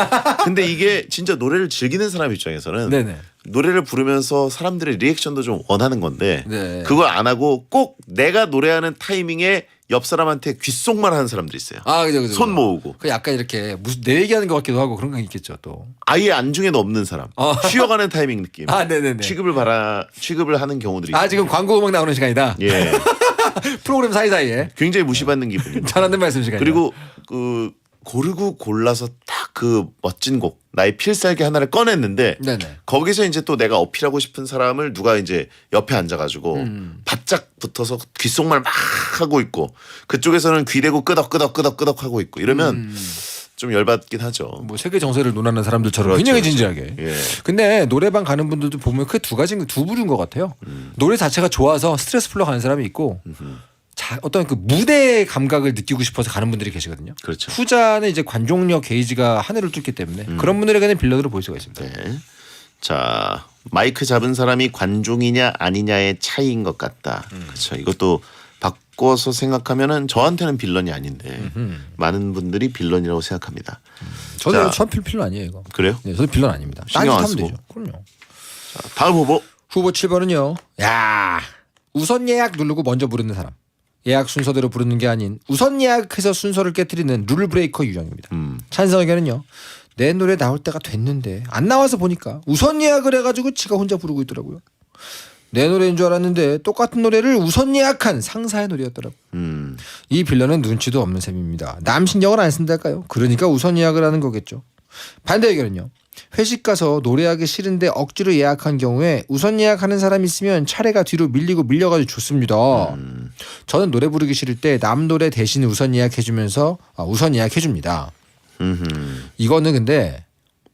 근데 이게 진짜 노래를 즐기는 사람 입장에서는 네네. 노래를 부르면서 사람들의 리액션도 좀 원하는 건데 네. 그걸 안 하고 꼭 내가 노래하는 타이밍에 옆 사람한테 귓속말 하는 사람들이 있어요. 아, 그죠. 손 모으고. 그 약간 이렇게 무슨 내 얘기하는 것 같기도 하고 그런 거 있겠죠 또. 아예 안중에도 없는 사람. 쉬어가는 타이밍 느낌. 아, 네네네. 취급을 하는 경우들이 있어요. 아, 지금 광고 음악 나오는 시간이다. 예. 프로그램 사이사이에 굉장히 무시받는 기분입니다. 전하는 말씀 시간이다. 그리고 그 고르고 골라서 딱 그 멋진 곡 나의 필살기 하나를 꺼냈는데 네네. 거기서 이제 또 내가 어필하고 싶은 사람을 누가 이제 옆에 앉아가지고 바짝 붙어서 귓속말 막 하고 있고 그쪽에서는 귀 대고 끄덕끄덕 하고 있고 이러면 좀 열받긴 하죠. 뭐 세계 정세를 논하는 사람들처럼 그렇죠, 굉장히 그렇죠. 진지하게. 예. 근데 노래방 가는 분들도 보면 그 두 부류인 것 같아요. 노래 자체가 좋아서 스트레스 풀러 가는 사람이 있고 어떤 그 무대 감각을 느끼고 싶어서 가는 분들이 계시거든요. 그렇죠. 후자는 이제 관종력 게이지가 하늘을 뚫기 때문에 그런 분들에게는 빌런으로 보일 수가 있습니다. 네. 자 마이크 잡은 사람이 관종이냐 아니냐의 차이인 것 같다. 그렇죠. 이것도 바꿔서 생각하면은 저한테는 빌런이 아닌데 많은 분들이 빌런이라고 생각합니다. 저도 자. 필런 아니에요 이거. 그래요? 네, 저도 빌런 아닙니다. 신경 안 딴짓하면 쓰고. 되죠. 그럼요. 자, 다음 후보. 후보 7번은요. 야 우선 예약 누르고 먼저 부르는 사람. 예약 순서대로 부르는 게 아닌 우선 예약해서 순서를 깨뜨리는 룰 브레이커 유형입니다. 찬성 의견은요. 내 노래 나올 때가 됐는데 안 나와서 보니까 우선 예약을 해가지고 지가 혼자 부르고 있더라고요. 내 노래인 줄 알았는데 똑같은 노래를 우선 예약한 상사의 노래였더라고요. 이 빌런은 눈치도 없는 셈입니다. 남 신경을 안 쓴달까요? 그러니까 우선 예약을 하는 거겠죠. 반대 의견은요. 회식 가서 노래하기 싫은데 억지로 예약한 경우에 우선 예약하는 사람이 있으면 차례가 뒤로 밀려가지고 좋습니다. 저는 노래 부르기 싫을 때 남 노래 대신 우선 예약해주면서 우선 예약해줍니다. 이거는 근데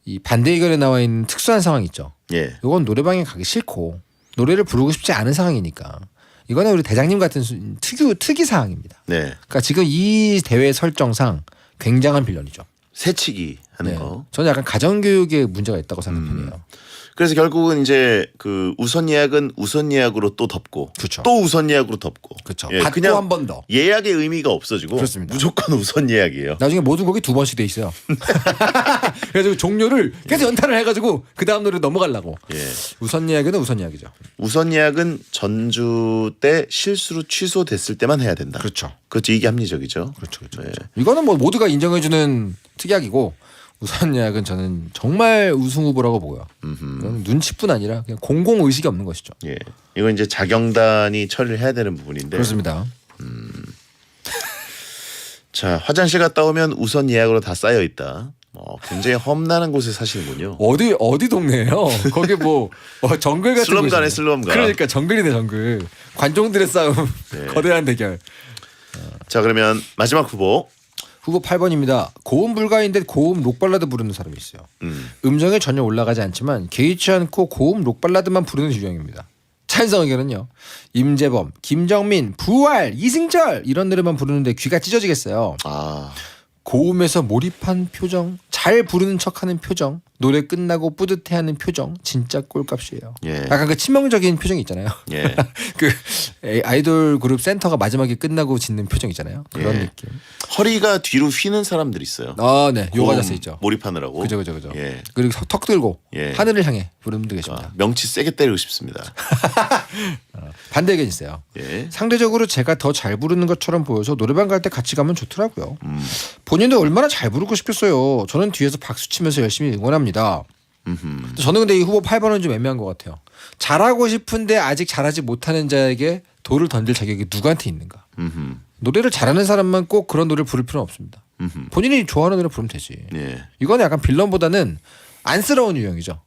이 반대 의견에 나와 있는 특수한 상황이 있죠. 예. 이건 노래방에 가기 싫고 노래를 부르고 싶지 않은 상황이니까 이거는 우리 대장님 같은 특이 사항입니다. 네. 그러니까 지금 이 대회 설정상 굉장한 빌런이죠. 새치기 하는 네. 거. 저는 약간 가정교육에 문제가 있다고 생각해요. 그래서 결국은 이제 그 우선 예약은 우선 예약으로 또 덮고 그렇죠. 또 우선 예약으로 덮고 그렇죠. 예, 받고 그냥 한 번 더. 예약의 의미가 없어지고 그렇습니다. 무조건 우선 예약이에요. 나중에 모든 곡이 2번씩 돼 있어요. 그래서 종료를 계속 연타를 해가지고 그 다음 노래 넘어가려고. 예. 우선 예약은 우선 예약이죠. 우선 예약은 전주 때 실수로 취소됐을 때만 해야 된다. 그렇죠. 그렇죠. 이게 합리적이죠. 그렇죠. 네. 이거는 뭐 모두가 인정해주는 특약이고 우선 예약은 저는 정말 우승 후보라고 보고요. 이건 눈치뿐 아니라 그냥 공공 의식이 없는 것이죠. 예. 이건 이제 자경단이 처리를 해야 되는 부분인데. 그렇습니다. 자, 화장실 갔다 오면 우선 예약으로 다 쌓여 있다. 굉장히 험난한 곳에 사시는군요. 어디 동네예요? 거기 뭐 정글 같은 슬럼가네, 곳이네. 슬럼가. 그러니까 정글이네 정글. 관종들의 싸움. 네. 거대한 대결. 자, 그러면 마지막 후보. 후보 8번입니다. 고음 불가인데 고음 록발라드 부르는 사람이 있어요. 음정이 전혀 올라가지 않지만 개의치 않고 고음 록발라드만 부르는 유형입니다. 찬성 의견은요. 임재범, 김정민, 부활, 이승철 이런 노래만 부르는데 귀가 찢어지겠어요. 아, 고음에서 몰입한 표정, 잘 부르는 척하는 표정, 노래 끝나고 뿌듯해하는 표정, 진짜 꼴값이에요. 예. 약간 그 치명적인 표정이 있잖아요. 예. 그 아이돌 그룹 센터가 마지막에 끝나고 짓는 표정 있잖아요. 그런 예. 느낌. 허리가 뒤로 휘는 사람들이 있어요. 아, 네. 요가 고음 자세 있죠. 몰입하느라고. 그죠. 예. 그리고 턱 들고 예. 하늘을 향해 부르는 분들 계십니다. 명치 세게 때리고 싶습니다. 반대 의견 있어요. 예. 상대적으로 제가 더 잘 부르는 것처럼 보여서 노래방 갈 때 같이 가면 좋더라고요. 본인도 얼마나 잘 부르고 싶겠어요. 저는 뒤에서 박수 치면서 열심히 응원합니다. 저는 근데 이 후보 8번은 좀 애매한 것 같아요. 잘하고 싶은데 아직 잘하지 못하는 자에게 돌을 던질 자격이 누구한테 있는가. 노래를 잘하는 사람만 꼭 그런 노래를 부를 필요는 없습니다. 본인이 좋아하는 노래 부르면 되지. 예. 이거는 약간 빌런보다는 안쓰러운 유형이죠.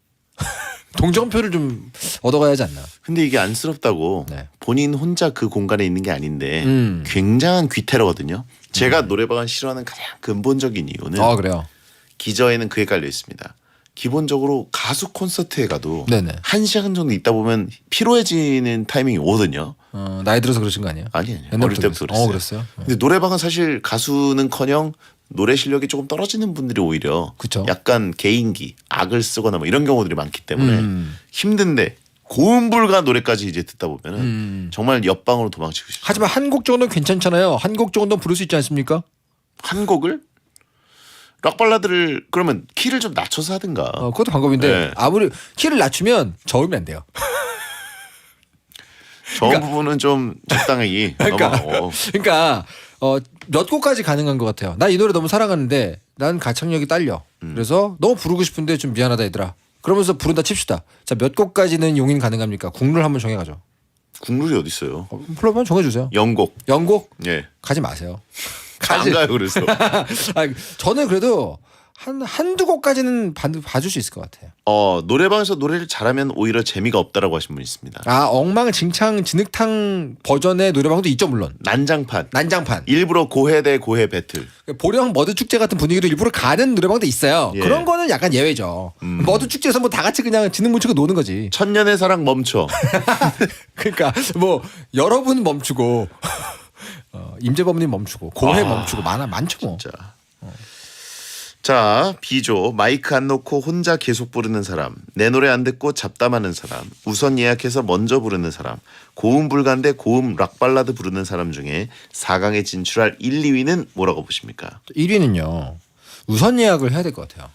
동정표를 좀 얻어가야 하지 않나. 근데 이게 안쓰럽다고 네. 본인 혼자 그 공간에 있는 게 아닌데 음. 굉장한 귀테러거든요. 제가 노래방을 싫어하는 가장 근본적인 이유는 아 그래요. 기저에는 그게 깔려 있습니다. 기본적으로 가수 콘서트에 가도 네네. 1시간 정도 있다 보면 피로해지는 타이밍이 오거든요. 나이 들어서 그러신 거 아니에요? 아니 어릴 옛날부터 때부터 그랬어요. 그랬어요. 근데 노래방은 사실 가수는커녕 노래 실력이 조금 떨어지는 분들이 오히려 그쵸. 약간 개인기, 악을 쓰거나 뭐 이런 경우들이 많기 때문에 힘든데 고음불가 노래까지 이제 듣다 보면은 정말 옆방으로 도망치고 싶어요. 하지만 한 곡 정도는 괜찮잖아요. 한 곡 정도는 부를 수 있지 않습니까? 한 곡을 락 발라드를 그러면 키를 좀 낮춰서 하든가. 그것도 방법인데 네. 아무리 키를 낮추면 저으면 안 돼요. 저 부분은 좀 적당히 그러니까 넘어가고. 그러니까 몇 곡까지 가능한 것 같아요. 나 이 노래 너무 사랑하는데 난 가창력이 딸려. 그래서 너무 부르고 싶은데 좀 미안하다 얘들아. 그러면서 부른다 칩시다. 자, 몇 곡까지는 용인 가능합니까? 국룰 한번 정해가죠. 국룰이 어디 있어요? 플러번 정해주세요. 영곡. 영곡 예. 가지 마세요. 안 가요 그래서. 저는 그래도 한두 곡까지는 봐줄 수 있을 것 같아요. 노래방에서 노래를 잘하면 오히려 재미가 없다라고 하신 분이 있습니다. 엉망진창 진흙탕 버전의 노래방도 있죠 물론. 난장판. 일부러 고해 대 고해 배틀. 보령 머드 축제 같은 분위기로 일부러 가는 노래방도 있어요. 예. 그런 거는 약간 예외죠. 머드 축제에서 뭐 다 같이 그냥 진흙 묻히고 노는 거지. 천년의 사랑 멈춰. 그러니까 뭐 여러분 멈추고 임재범님 멈추고 고해 멈추고 많죠 뭐. 자, B조 마이크 안 놓고 혼자 계속 부르는 사람, 내 노래 안 듣고 잡담하는 사람, 우선 예약해서 먼저 부르는 사람, 고음 불가인데 고음 락 발라드 부르는 사람 중에 4강에 진출할 1, 2위는 뭐라고 보십니까? 1위는요. 우선 예약을 해야 될 것 같아요.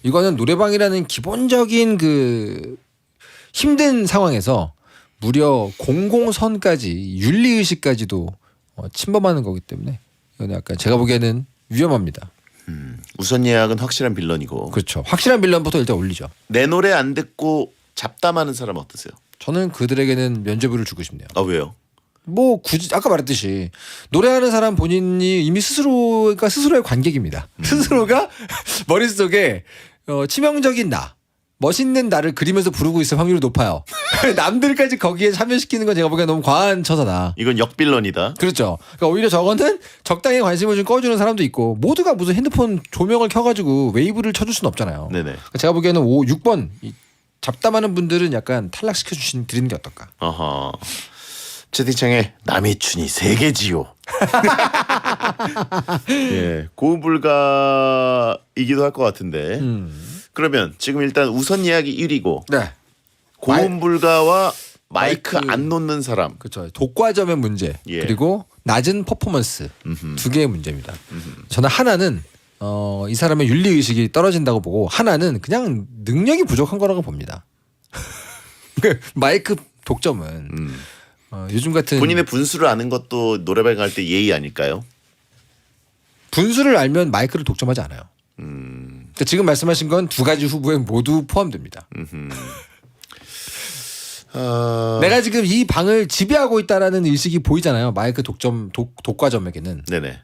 이거는 노래방이라는 기본적인 그 힘든 상황에서 무려 공공선까지 윤리의식까지도 침범하는 거기 때문에 이건 약간 제가 보기에는 위험합니다. 우선 예약은 확실한 빌런이고. 그렇죠. 확실한 빌런부터 일단 올리죠. 내 노래 안 듣고 잡담하는 사람 어떠세요? 저는 그들에게는 면죄부를 주고 싶네요. 아 왜요? 뭐 굳이 아까 말했듯이 노래하는 사람 본인이 이미 스스로가 스스로의 관객입니다. 스스로가 머릿속에 치명적인 나, 멋있는 나를 그리면서 부르고 있을 확률이 높아요. 남들까지 거기에 참여시키는 건 제가 보기엔 너무 과한 처사다. 이건 역빌런이다. 그렇죠. 그러니까 오히려 저거는 적당히 관심을 좀 꺼주는 사람도 있고 모두가 무슨 핸드폰 조명을 켜가지고 웨이브를 쳐줄 수는 없잖아요. 네네. 그러니까 제가 보기에는 6번 잡담하는 분들은 약간 탈락시켜 드리는 게 어떨까. 어허. 채팅창에 남의 춘이 세 개지요. 예, 고음불가이기도 할 것 같은데. 그러면 지금 일단 우선 예약이 1위고 네. 고음불가와 마이크 마이크 안 놓는 사람. 그렇죠. 독과점의 문제 예. 그리고 낮은 퍼포먼스 두 개의 문제입니다. 저는 하나는 이 사람의 윤리 의식이 떨어진다고 보고 하나는 그냥 능력이 부족한 거라고 봅니다. 마이크 독점은 요즘 같은 본인의 분수를 아는 것도 노래방 갈 때 예의 아닐까요? 분수를 알면 마이크를 독점하지 않아요. 그러니까 지금 말씀하신 건 두 가지 후보에 모두 포함됩니다. 내가 지금 이 방을 지배하고 있다라는 의식이 보이잖아요. 마이크 독과점에게는. 네네.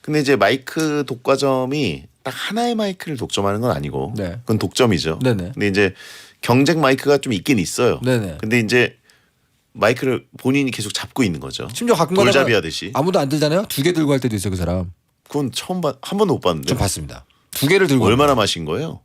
근데 이제 마이크 독과점이 딱 하나의 마이크를 독점하는 건 아니고 네. 그건 독점이죠. 네네. 근데 이제 경쟁 마이크가 좀 있긴 있어요. 네네. 근데 이제 마이크를 본인이 계속 잡고 있는 거죠. 심지어 가끔 돌잡이 가다가 하듯이. 아무도 안 들잖아요. 두 개 들고 할 때도 있어요, 그 사람. 그건 한 번도 못 봤는데. 좀 봤습니다. 두 개를 들고 얼마나 마신 거예요?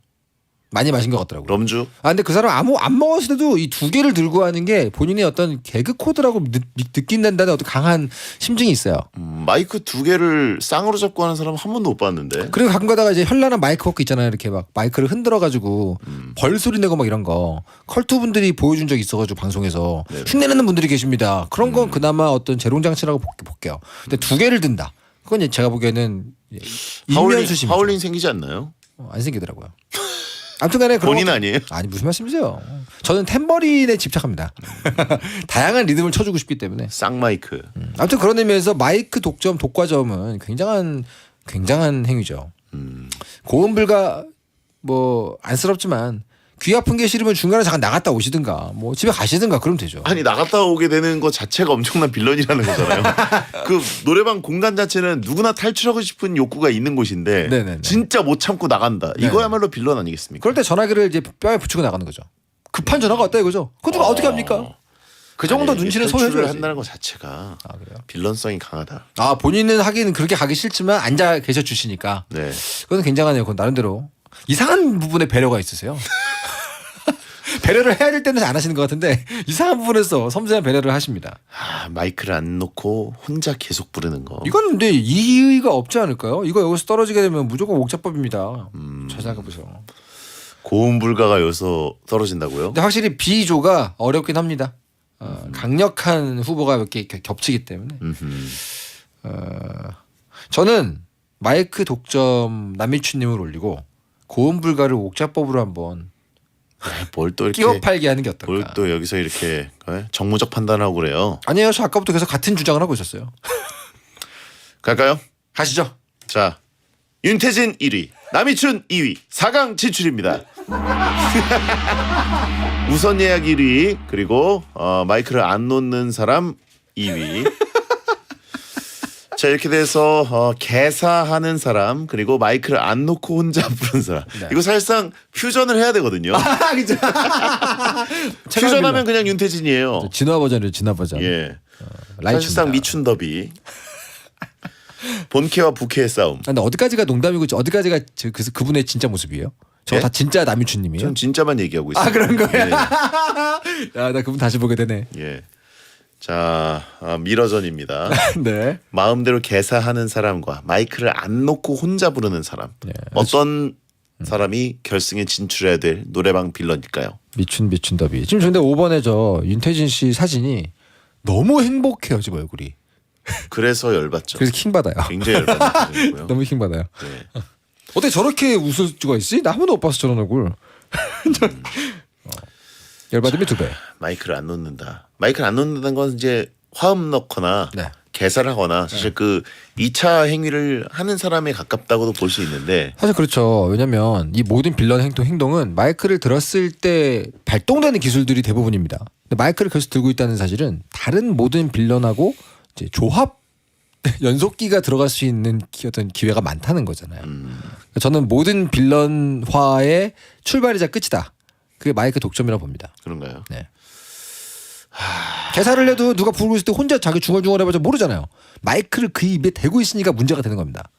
많이 마신 것 같더라고요. 럼주? 근데 그 사람 안 먹었을 때도 이 두 개를 들고 하는 게 본인의 어떤 개그 코드라고 느낀다는 어떤 강한 심증이 있어요. 마이크 두 개를 쌍으로 잡고 하는 사람 한 번도 못 봤는데. 그리고 가끔 가다가 이제 현란한 마이크 워크 있잖아요. 이렇게 막 마이크를 흔들어 가지고 벌 소리 내고 막 이런 거 컬투 분들이 보여준 적이 있어가지고 방송에서 흉내내는 분들이 계십니다. 그런 건 그나마 어떤 재롱장치라고 볼게요. 근데 두 개를 든다. 그건 제가 보기에는 인면수심. 하울린 생기지 않나요? 안 생기더라고요. 아무튼간에 본인 아니에요? 아니 무슨 말씀이세요? 저는 탬버린에 집착합니다. 다양한 리듬을 쳐주고 싶기 때문에. 쌍마이크. 아무튼 그런 의미에서 마이크 독점, 독과점은 굉장한 행위죠. 고음불가 뭐 안쓰럽지만 귀 아픈 게 싫으면 중간에 잠깐 나갔다 오시든가 뭐 집에 가시든가 그러면 되죠. 아니 나갔다 오게 되는 것 자체가 엄청난 빌런이라는 거잖아요. 그 노래방 공간 자체는 누구나 탈출하고 싶은 욕구가 있는 곳인데 네네네. 진짜 못 참고 나간다. 이거야말로 빌런 아니겠습니까? 그럴 때 전화기를 이제 뼈에 붙이고 나가는 거죠. 급한 전화가 왔다 이거죠. 그거 누가 어떻게 합니까? 그 정도 아니, 눈치는 탈출을 소유해줘야지. 한다는 것 자체가 그래요? 빌런성이 강하다. 본인은 하기는 그렇게 가기 싫지만 앉아 계셔 주시니까 네. 그건 굉장하네요. 그건 나름대로 이상한 부분에 배려가 있으세요. 배려를 해야 될 때는 안 하시는 것 같은데 이상한 부분에서 섬세한 배려를 하십니다. 마이크를 안 놓고 혼자 계속 부르는 거. 이건 근데 이의가 없지 않을까요? 이거 여기서 떨어지게 되면 무조건 옥자법입니다. 잘 생각해보세요. 고음 불가가 여기서 떨어진다고요? 근데 확실히 B조가 어렵긴 합니다. 강력한 후보가 몇 개 겹치기 때문에. 저는 마이크 독점 남미춘님을 올리고 고음 불가를 옥자법으로 한번 뭘 또 이렇게 끼워 팔게 하는 게 뭘 어떨까? 또 여기서 이렇게 정무적 판단하고 그래요? 아니에요. 저 아까부터 계속 같은 주장을 하고 있었어요. 갈까요? 가시죠. 자, 윤태진 1위, 남이춘 2위, 4강 진출입니다. 우선 예약 1위, 그리고 마이크를 안 놓는 사람 2위. 자, 이렇게 돼서 개사하는 사람, 그리고 마이크를 안 놓고 혼자 부르는 사람. 네. 이거 사실상 퓨전을 해야 되거든요. 그죠? 퓨전하면 그냥 윤태진이에요. 진화 버전이에요. 진화 버전. 예. 라인 사실상 춥니다. 미춘 더비. 본캐와 부캐의 싸움. 근데 어디까지가 농담이고 어디까지가 그분의 진짜 모습이에요? 저거 예? 다 진짜 남유춘님이에요? 전 진짜만 얘기하고 있어요. 아 그런 거야? 예. 야, 나 그분 다시 보게 되네. 예. 자, 미러전입니다. 네. 마음대로 개사하는 사람과 마이크를 안 놓고 혼자 부르는 사람. 네. 어떤 사람이 결승에 진출해야 될 노래방 빌런일까요? 미춘 더비. 지금 근데 5번에 저 윤태진 씨 사진이 너무 행복해요 지금 얼굴이. 그래서 열받죠. 그래서 킹 받아요. 굉장히 열받는 너무 킹 받아요. 네. 어떻게 저렇게 웃을 수가 있지? 나 한 번도 못 봤어 저런 얼굴. 열받으면 2배. 마이크를 안 놓는다. 마이크를 안 놓는다는 건 이제 화음 넣거나 네. 개사를 하거나 사실 그 2차 행위를 하는 사람에 가깝다고도 볼 수 있는데 사실 그렇죠. 왜냐면 이 모든 빌런 행동은 마이크를 들었을 때 발동되는 기술들이 대부분입니다. 근데 마이크를 계속 들고 있다는 사실은 다른 모든 빌런하고 이제 조합 연속기가 들어갈 수 있는 어떤 기회가 많다는 거잖아요. 저는 모든 빌런화의 출발이자 끝이다. 그게 마이크 독점이라고 봅니다. 그런가요? 네. 개사를 해도 누가 부르고 있을 때 혼자 자기 중얼중얼 해봐서 모르잖아요. 마이크를 그 입에 대고 있으니까 문제가 되는 겁니다.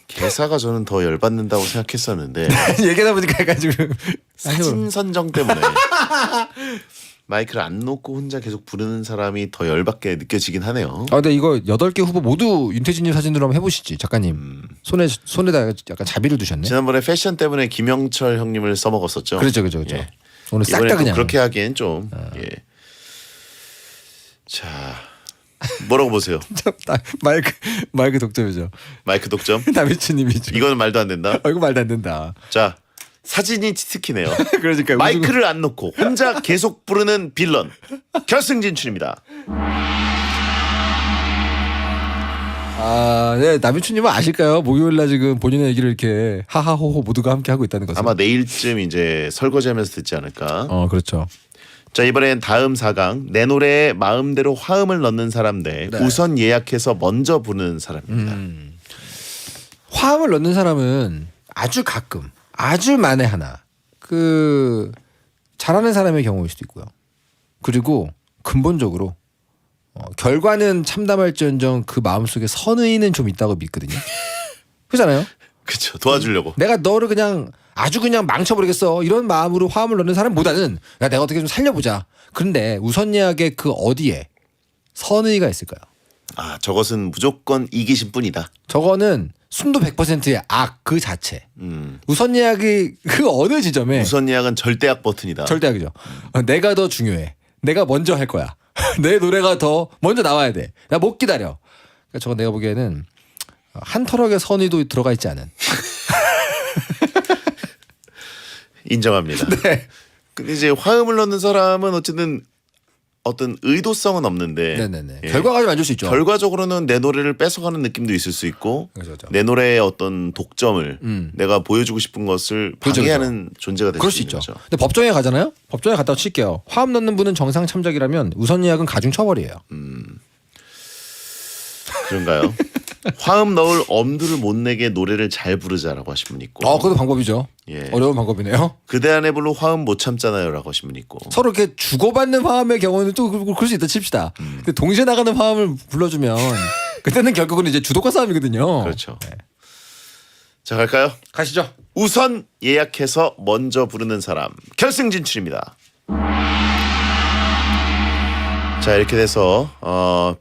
개사가 저는 더 열받는다고 생각했었는데 얘기하다 보니까 약간 지금 사진 선정 때문에 마이크를 안 놓고 혼자 계속 부르는 사람이 더 열받게 느껴지긴 하네요. 아, 근데 이거 8개 후보 모두 윤태진님 사진으로 한번 해보시지 작가님. 손에다 약간 자비를 두셨네. 지난번에 패션 때문에 김영철 형님을 써먹었었죠. 그렇죠. 예. 오늘 싹 이번에 다 또 그냥 그렇게 하기엔 좀 예. 자, 뭐라고 보세요? 마이크 독점이죠. 마이크 독점? 남이춘님이죠. 이거는 말도 안 된다. 이거 말도 안 된다. 자, 사진이 치트키네요. 그러니까 마이크를 안 놓고 혼자 계속 부르는 빌런 결승 진출입니다. 아, 네, 남이춘님은 아실까요? 목요일날 지금 본인의 얘기를 이렇게 하하호호 모두가 함께 하고 있다는 것을. 아마 내일쯤 이제 설거지하면서 듣지 않을까. 그렇죠. 자, 이번엔 다음 4강 내 노래에 마음대로 화음을 넣는 사람 대 네. 우선 예약해서 먼저 부르는 사람입니다. 화음을 넣는 사람은 아주 가끔, 아주 만에 하나 그 잘하는 사람의 경우일 수도 있고요. 그리고 근본적으로 결과는 참담할지언정 그 마음속에 선의는 좀 있다고 믿거든요. 그렇잖아요. 그렇죠. 도와주려고. 내가 너를 그냥 아주 그냥 망쳐버리겠어 이런 마음으로 화음을 넣는 사람보다는 야, 내가 어떻게 좀 살려보자. 그런데 우선 예약의 그 어디에 선의가 있을까요? 아, 저것은 무조건 이기심 뿐이다. 저거는 순도 100%의 악 그 자체. 우선 예약이 그 어느 지점에 우선 예약은 절대악 버튼이다. 절대악이죠. 내가 더 중요해. 내가 먼저 할 거야. 내 노래가 더 먼저 나와야 돼. 나 못 기다려. 그러니까 저거 내가 보기에는 한 터럭의 선의도 들어가 있지 않은. 인정합니다. 네. 근데 이제 화음을 넣는 사람은 어쨌든 어떤 의도성은 없는데 네네네. 예. 결과가 좀 안 좋을 수 있죠. 결과적으로는 내 노래를 뺏어가는 느낌도 있을 수 있고 그렇죠. 내 노래의 어떤 독점을 내가 보여주고 싶은 것을 그렇죠, 방해하는 존재가 될 그럴 수 수 있는 있죠. 거죠. 근데 법정에 가잖아요. 법정에 갔다가 칠게요. 화음 넣는 분은 정상 참작이라면 우선 예약은 가중 처벌이에요. 그런가요? 화음 넣을 엄두를 못 내게 노래를 잘 부르자라고 하신 분 있고 그것도 방법이죠. 예. 어려운 방법이네요. 그대 안에 불로 화음 못 참잖아요라고 하신 분 있고 서로 이렇게 주고받는 화음의 경우는 또 그럴 수 있다 칩시다. 근데 동시에 나가는 화음을 불러주면 그때는 결국은 이제 주도권 싸움이거든요. 그렇죠. 자, 갈까요? 가시죠. 우선 예약해서 먼저 부르는 사람 결승 진출입니다. 자, 이렇게 돼서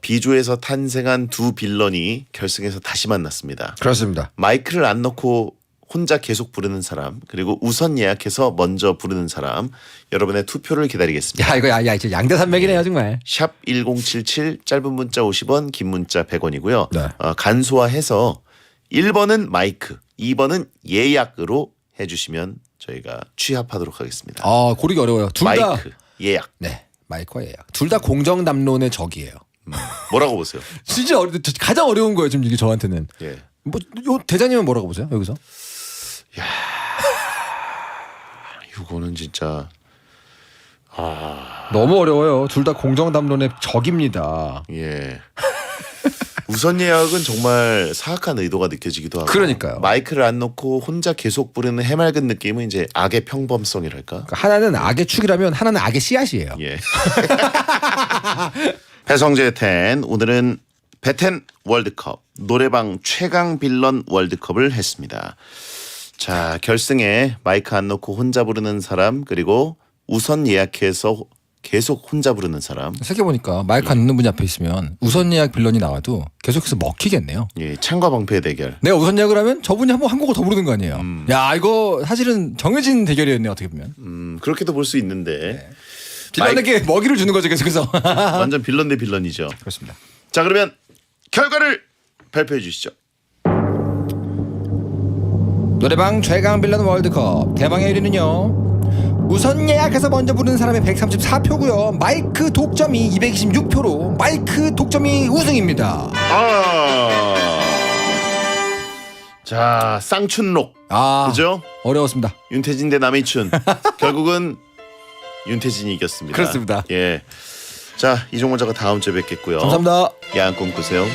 B조에서 탄생한 두 빌런이 결승에서 다시 만났습니다. 그렇습니다. 마이크를 안 넣고 혼자 계속 부르는 사람, 그리고 우선 예약해서 먼저 부르는 사람, 여러분의 투표를 기다리겠습니다. 야 이거 야 진짜 양대산맥이네요 정말. 샵 1077 짧은 문자 50원, 긴 문자 100원이고요. 네. 간소화해서 1번은 마이크, 2번은 예약으로 해주시면 저희가 취합하도록 하겠습니다. 아 고르기 어려워요. 둘 다. 마이크, 예약. 네 마이크와 예약. 둘 다 공정 담론의 적이에요. 뭐라고 보세요? 진짜 가장 어려운 거예요 지금 이게 저한테는. 예. 뭐 요 대장님은 뭐라고 보세요 여기서? 이거는 진짜 너무 어려워요. 둘 다 공정 담론의 적입니다. 예. 우선 예약은 정말 사악한 의도가 느껴지기도 하고. 그러니까요. 마이크를 안 놓고 혼자 계속 부르는 해맑은 느낌은 이제 악의 평범성이랄까. 그러니까 하나는 악의 축이라면 하나는 악의 씨앗이에요. 예. 배성재 10 오늘은 배텐 월드컵 노래방 최강 빌런 월드컵을 했습니다. 자, 결승에 마이크 안 놓고 혼자 부르는 사람, 그리고 우선 예약해서 계속 혼자 부르는 사람. 생각해보니까 마이크 안 있는 분이 앞에 있으면 우선 예약 빌런이 나와도 계속해서 먹히겠네요. 예, 창과 방패의 대결. 내가 우선 예약을 하면 저분이 한 곡을 더 부르는 거 아니에요. 야 이거 사실은 정해진 대결이었네요 어떻게 보면. 그렇게도 볼 수 있는데 빌런에게 먹이를 주는 거죠 계속해서. 완전 빌런 대 빌런이죠. 그렇습니다. 자, 그러면 결과를 발표해 주시죠. 노래방 최강 빌런 월드컵 대망의 1위는요. 우선 예약해서 먼저 부르는 사람이 134표고요. 마이크 독점이 226표로 마이크 독점이 우승입니다. 자, 쌍춘록. 아 그죠? 어려웠습니다. 윤태진 대 남이춘. 결국은 윤태진이 이겼습니다. 그렇습니다. 예. 자, 이종원 작가 다음 주에 뵙겠고요. 감사합니다. 야한 꿈 꾸세요.